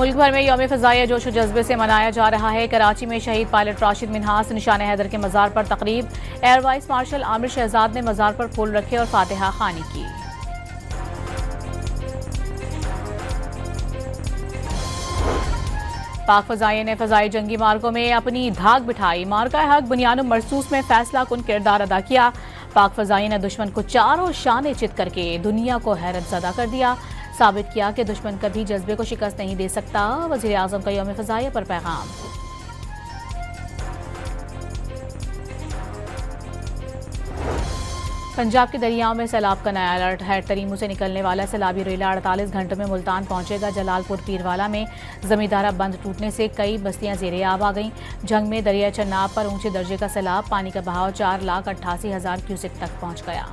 मुल्क भर में यौम फ़ज़ाइया जोश व जज्बे से मनाया जा रहा है। कराची में शहीद पायलट राशिद मिन्हास निशान हैदर के मज़ार पर तकरीब। Air vice marshal Aamir Shahzad ने मज़ार पर फूल रखे और फातिहा खानी की। पाक फ़ज़ाइया ने फ़ज़ाई जंगी मार्गों में अपनी धाक बिठाई। मार्का हक बुनियाद मरसूस में फैसला कुन किरदार अदा किया। पाक फ़ज़ाइया ने दुश्मन को चारों शाने चित करके दुनिया को हैरत ज़दा कर दिया। साबित किया कि दुश्मन कभी जज्बे को शिकस्त नहीं दे सकता। वज़ीर आज़म का यौम फ़ज़ाइया पर पैगाम। पंजाब के दरियाओं में सैलाब का नया अलर्ट है। तरीमू से निकलने वाला सैलाबी रेला 48 घंटों में मुल्तान पहुंचेगा। जलालपुर पीरवाला में जमींदारा बंद टूटने से कई बस्तियां ज़ेरे आब आ गईं। जंग में दरिया चन्नाब पर ऊंचे दर्जे का सैलाब। पानी का बहाव 4,88,000 क्यूसेक तक पहुंच गया।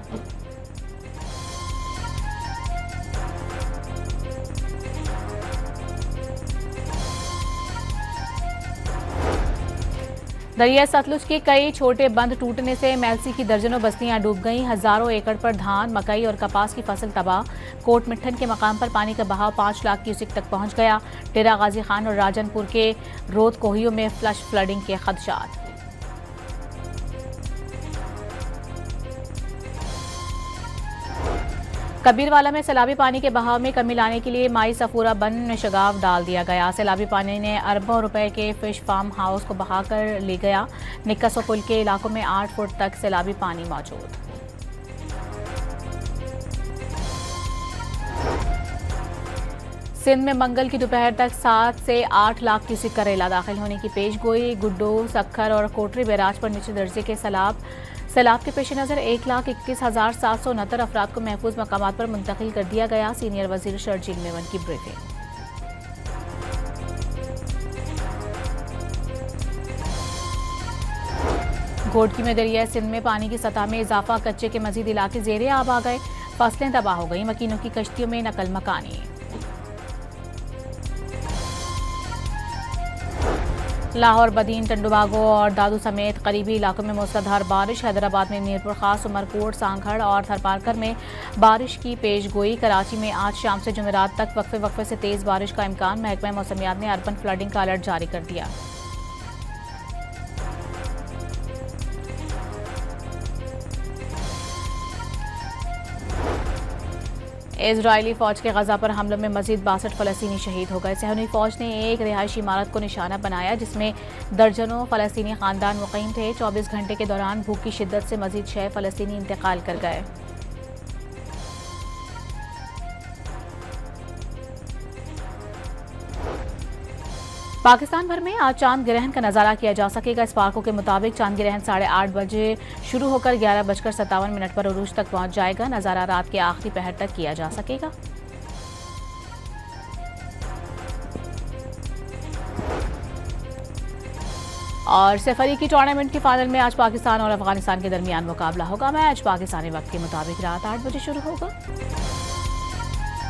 दरिया सतलुज के कई छोटे बंद टूटने से मेलसी की दर्जनों बस्तियां डूब गईं। हजारों एकड़ पर धान, मकई और कपास की फसल तबाह। कोट मिट्ठन के मकाम पर पानी का बहाव 5 लाख क्यूसेक तक पहुंच गया। डेरा गाजी खान और राजनपुर के रोद कोहियों में फ्लश फ्लडिंग के खदशात। कबीरवाला में सैलाबी पानी के बहाव में कमी लाने के लिए माई सफूरा बंद में शगाफ डाल दिया गया। सैलाबी पानी ने अरबों रुपए के फिश फार्म हाउस को बहाकर ले गया। निक्कस और पुल के इलाकों में 8 फुट तक सैलाबी पानी मौजूद। सिंध में मंगल की दोपहर तक 7 से 8 लाख क्यूसेक का रेला दाखिल होने की पेशगोई। गुड्डो, सक्खर और कोटरी बैराज पर निचले दर्जे के सैलाब के पेश नज़र 1,21,769 अफराद को महफूज मकामात पर मुंतकिल कर दिया गया। सीनियर वजीर शरजील मेमन की ब्रीफिंग। घोटकी में दरिया सिंध में पानी की सतह में इजाफा। कच्चे के मजीद इलाके ज़ेरे आब आ गए। फसलें तबाह हो गई। मकीनों की कश्तियों में नकल मकानी। लाहौर, बदीन, टंडुबागो और दादू समेत करीबी इलाकों में मूसलाधार बारिश। हैदराबाद में मीरपुर खास, उमरकोट, सांखड़ और थरपारकर में बारिश की पेशगोई। कराची में आज शाम से जुमेरात तक वक्फे वक्फे से तेज बारिश का इम्कान। महकमा मौसमियात ने अर्बन फ्लडिंग का अलर्ट जारी कर दिया। इजरायली फौज के गजा पर हमलों में मजीद 62 फलस्तीनी शहीद हो गए। सहनी फौज ने एक रिहायशी इमारत को निशाना बनाया जिसमें दर्जनों फलस्तीनी खानदान मुकीम थे। 24 घंटे के दौरान भूख की शिद्दत से मजीद 6 फलस्तीनी इंतकाल कर गए। पाकिस्तान भर में आज चांद ग्रहण का नजारा किया जा सकेगा। स्पार्को के मुताबिक चांद ग्रहण 8:30 बजे शुरू होकर 11:57 पर उरूज तक पहुंच जाएगा। नजारा रात के आखिरी पहर तक किया जा सकेगा। और सफरी की टूर्नामेंट के फाइनल में आज पाकिस्तान और अफगानिस्तान के दरमियान मुकाबला होगा। मैच पाकिस्तानी वक्त के मुताबिक रात 8 बजे शुरू होगा।